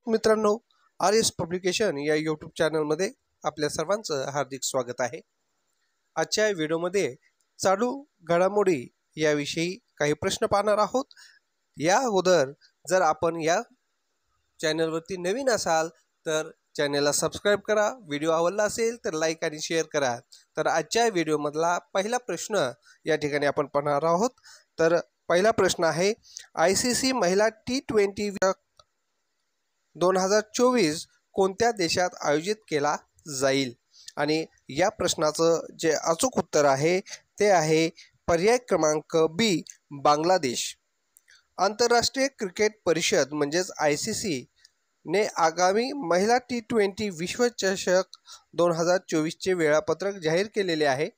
मित्रांनो, R S publication या YouTube चॅनलमध्ये आपल्या सर्वांचं हार्दिक स्वागत आहे। आजच्या व्हिडिओमध्ये चालू घडामोडी याविषयी काही प्रश्न पाहणार आहोत। या अगोदर जर आपण या चॅनलवरती नवीन असाल तर चॅनलला सबस्क्राइब करा, व्हिडिओ आवडला असेल तर लाईक आणि शेअर करा। तर आजच्या व्हिडिओमधला पहिला प्रश्न या ठिकाणी आपण पाहणार आहोत। तर पहिला प्रश्न आहे, ICC महिला T20 2024 कोणत्या देशात आयोजित केला जाईल? आणि या प्रश्नाचं जे अचूक उत्तर आहे ते आहे पर्याय क्रमांक बी, बांगलादेश। आंतरराष्ट्रीय क्रिकेट परिषद म्हणजेच ICC ने आगामी महिला T20 विश्वचषक 2024 चे वेळापत्रक जाहीर केलेले आहे।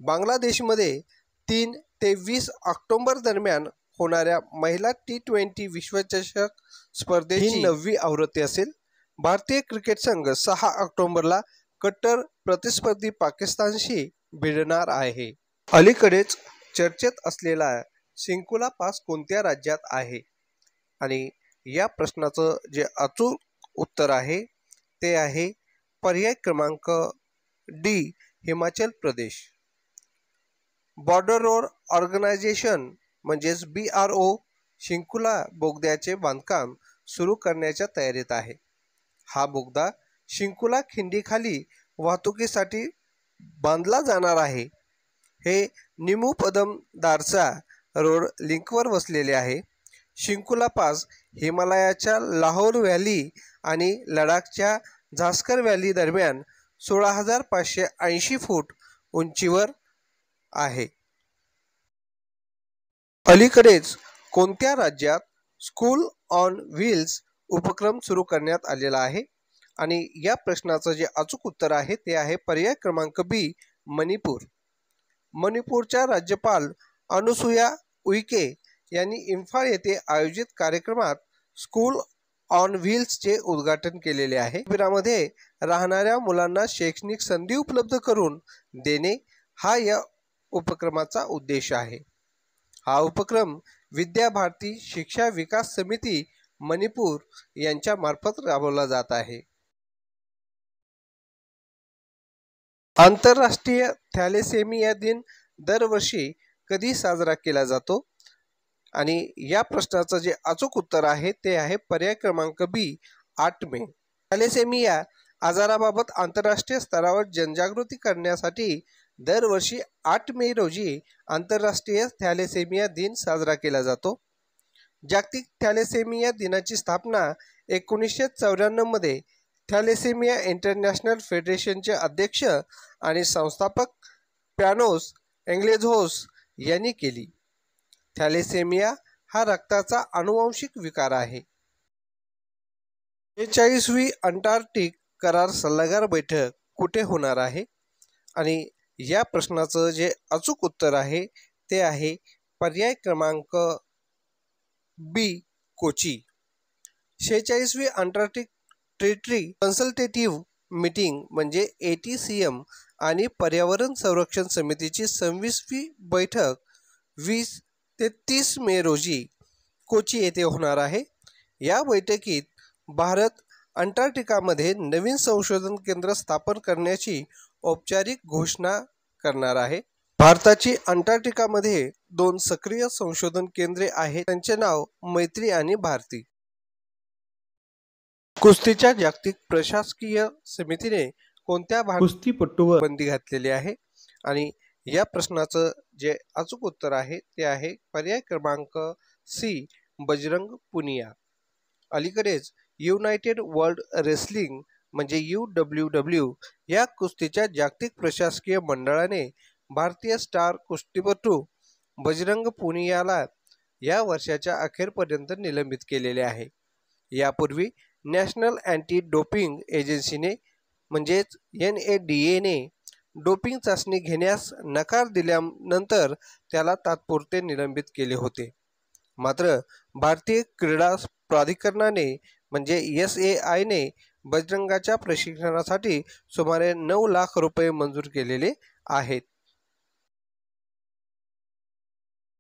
बांगलादेशमध्ये 3 ते 20 ऑक्टोबर दरम्यान होणाऱ्या महिला T20 विश्वचषक स्पर्धेची 9वी आवृत्ती असेल। भारतीय क्रिकेट संघ 6 ऑक्टोबरला कट्टर प्रतिस्पर्धी पाकिस्तानशी भिडणार आहे। अलीकडेच चर्चेत असलेला सिंकुला पास कोणत्या राज्यात आहे? आणि या प्रश्नाचं जे अचूक उत्तर आहे ते आहे पर्याय क्रमांक D, Himachal Pradesh. Border road organisation म्हणजेच BRO शिंकुला बोगद्याचे बांधकाम सुरू करण्याच्या तयारीत आहे। हा बोगदा शिंकुला खिंडीखाली वाहतुकीसाठी बांधला जाणार आहे। हे निमुपदम दारसा रोड लिंकवर वसलेले आहे। शिंकुला पास हिमालयाच्या लाहोर व्हॅली आणि लडाखच्या झास्कर व्हॅली दरम्यान 16,580 फूट उंचीवर आहे। अलीकडेच कोणत्या राज्यात स्कूल ऑन व्हील्स उपक्रम सुरू करण्यात आलेला आहे? आणि या प्रश्नाचं जे अचूक उत्तर आहे ते आहे पर्याय क्रमांक बी, मणिपूर। मणिपूरच्या राज्यपाल अनुसुया उइके यांनी इम्फाळ येथे आयोजित कार्यक्रमात स्कूल ऑन व्हील्सचे उद्घाटन केलेले आहे। शिबिरामध्ये राहणाऱ्या मुलांना शैक्षणिक संधी उपलब्ध करून देणे हा या उपक्रमाचा उद्देश आहे। हा उपक्रम विद्या भारती शिक्षा विकास समिती मणिपूर यांच्या मार्फत राबवला जात आहे। आंतरराष्ट्रीय थॅलेसेमिया दिन दरवर्षी कधी साजरा केला जातो? आणि या प्रश्नाचं जे अचूक उत्तर आहे ते आहे पर्याय क्रमांक बी, 8 मे। थॅलेसेमिया आजाराबाबत आंतरराष्ट्रीय स्तरावर जनजागृती करण्यासाठी दरवर्षी 8 मे रोजी आंतरराष्ट्रीय थॅलेसेमिया दिन साजरा केला जातो। जागतिक थॅलेसेमिया दिनाची स्थापना 1994 मध्ये थॅलेसेमिया इंटरनॅशनल फेडरेशनचे अध्यक्ष आणि संस्थापक पॅनोस एंग्लेझोस यांनी केली। थॅलेसेमिया हा रक्ताचा अनुवांशिक विकार आहे। 46वी अंटार्क्टिक करार सल्लागार बैठक कुठे होणार आहे? आणि या प्रश्नाचं जे अचूक उत्तर आहे ते आहे पर्याय क्रमांक बी, कोची। 46वी अंटार्क्टिक ट्रीटी कन्सल्टेटिव्ह मीटिंग म्हणजे ATCM आणि पर्यावरण संरक्षण समितीची 26वी बैठक 20 ते 30 मे रोजी कोची येथे होणार आहे। या बैठकीत भारत अंटार्क्टिकामध्ये नवीन संशोधन केंद्र स्थापन करण्याची औपचारिक घोषणा करणार आहे। भारताची अंटार्क्टिकामध्ये 2 सक्रिय संशोधन केंद्रे आहेत, त्यांचे नाव मैत्री आणि भारती। कुस्तीच्या जागतिक प्रशासकीय समितीने कोणत्या कुस्तीपटूवर बंदी घातलेली आहे? आणि या प्रश्नाचं जे अचूक उत्तर आहे ते आहे पर्याय क्रमांक सी, बजरंग पुनिया। अलीकडेच युनायटेड वर्ल्ड रेसलिंग म्हणजे UWW या कुस्तीच्या जागतिक प्रशासकीय मंडळाने भारतीय स्टार कुस्तीपटू बजरंग पुनियाला या वर्षाच्या अखेरपर्यंत निलंबित केलेले आहे। यापूर्वी नॅशनल अँटी डोपिंग एजन्सीने म्हणजेच NADA ने डोपिंग चाचणी घेण्यास नकार दिल्यानंतर त्याला तात्पुरते निलंबित केले होते। मात्र भारतीय क्रीडा प्राधिकरणाने म्हणजे SAI ने बजरंगाच्या प्रशिक्षणासाठी सुमारे 9 लाख रुपये मंजूर केलेले आहेत।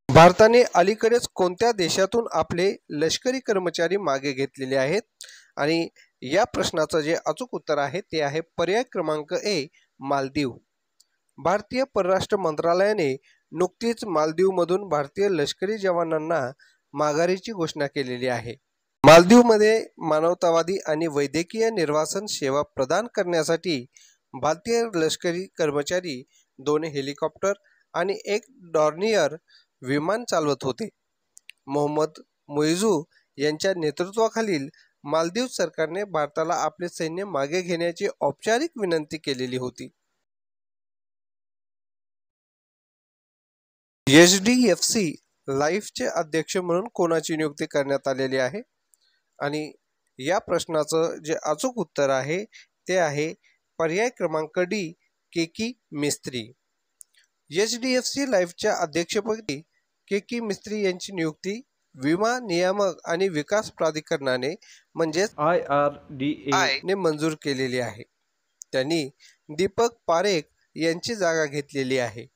भारताने अलीकडेच कोणत्या देशातून आपले लष्करी कर्मचारी मागे घेतलेले आहेत? आणि या प्रश्नाचं जे अचूक उत्तर आहे ते आहे पर्याय क्रमांक ए, मालदीव. भारतीय परराष्ट्र मंत्रालयाने नुकतीच मालदीवमधून भारतीय लष्करी जवानांना माघारीची घोषणा केलेली आहे. मालदीवमध्ये मानवतावादी आणि वैद्यकीय निर्वासन सेवा प्रदान करण्यासाठी भारतीय लष्करी कर्मचारी 2 हेलिकॉप्टर आणि 1 डॉर्नियर विमान चालवत होते. मोहम्मद मुइझू यांच्या नेतृत्वाखालील मालदीव सरकारने भारताला आपले सैन्य मागे घेण्याची औपचारिक विनंती केलेली होती. HDFC लाईफचे अध्यक्ष म्हणून कोणाची नियुक्ती करण्यात आलेली आहे? आणि या प्रश्नाचं जे अचूक उत्तर आहे ते आहे पर्याय क्रमांक डी, केकी मिस्त्री. HDFC लाईफच्या अध्यक्षपदी केकी मिस्त्री यांची नियुक्ती विमा नियामक आणि विकास प्राधिकरणाने म्हणजेच IRDA ने मंजूर केलेली आहे. त्यांनी दीपक पारेख यांची जागा घेतलेली आहे.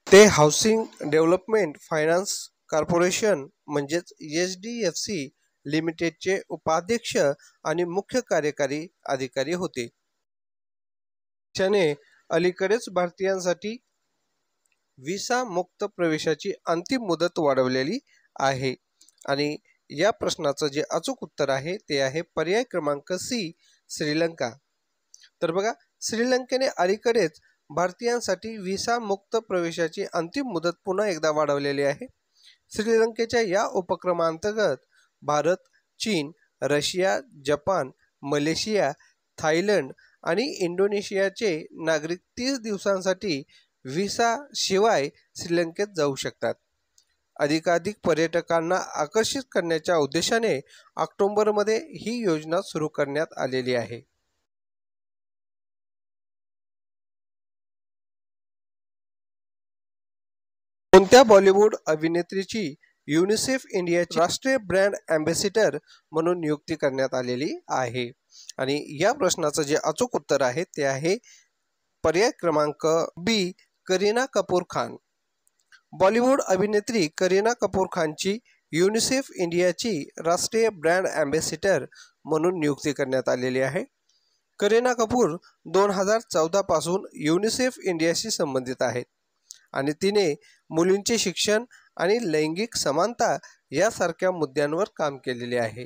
ते हाऊसिंग डेव्हलपमेंट फायनान्स कॉर्पोरेशन म्हणजेच HDFC लिमिटेडचे उपाध्यक्ष आणि मुख्य कार्यकारी अधिकारी होते. त्याने अलीकडेच भारतीयांसाठी व्हिसा मुक्त प्रवेशाची अंतिम मुदत वाढवलेली आहे. आणि या प्रश्नाचं जे अचूक उत्तर आहे ते आहे पर्याय क्रमांक सी, श्रीलंका. तर बघा, श्रीलंकेने अलीकडेच भारतीयांसाठी व्हिसा मुक्त प्रवेशाची अंतिम मुदत पुन्हा एकदा वाढवलेली आहे. श्रीलंकेच्या या उपक्रमांतर्गत भारत, चीन, रशिया, जपान, मलेशिया, थायलंड आणि इंडोनेशियाचे नागरिक 30 दिवसांसाठी व्हिसा शिवाय श्रीलंकेत जाऊ शकतात. अधिकाधिक पर्यटकांना आकर्षित करण्याच्या उद्देशाने ऑक्टोबरमध्ये ही योजना सुरू करण्यात आलेली आहे. कोणत्या बॉलिवूड अभिनेत्रीची युनिसेफ इंडियाची राष्ट्रीय ब्रँड अँबॅसिडर म्हणून नियुक्ती करण्यात आलेली आहे? आणि या प्रश्नाचं जे अचूक उत्तर आहे ते आहे पर्याय क्रमांक बी, करीना कपूर खान. बॉलिवूड अभिनेत्री करीना कपूर खानची युनिसेफ इंडियाची राष्ट्रीय ब्रँड अँबॅसिडर म्हणून नियुक्ती करण्यात आलेली आहे. करीना कपूर 2014 पासून युनिसेफ इंडियाशी संबंधित आहेत आणि तिने मुलींचे शिक्षण आणि लैंगिक समानता यासारख्या मुद्द्यांवर काम केलेले आहे.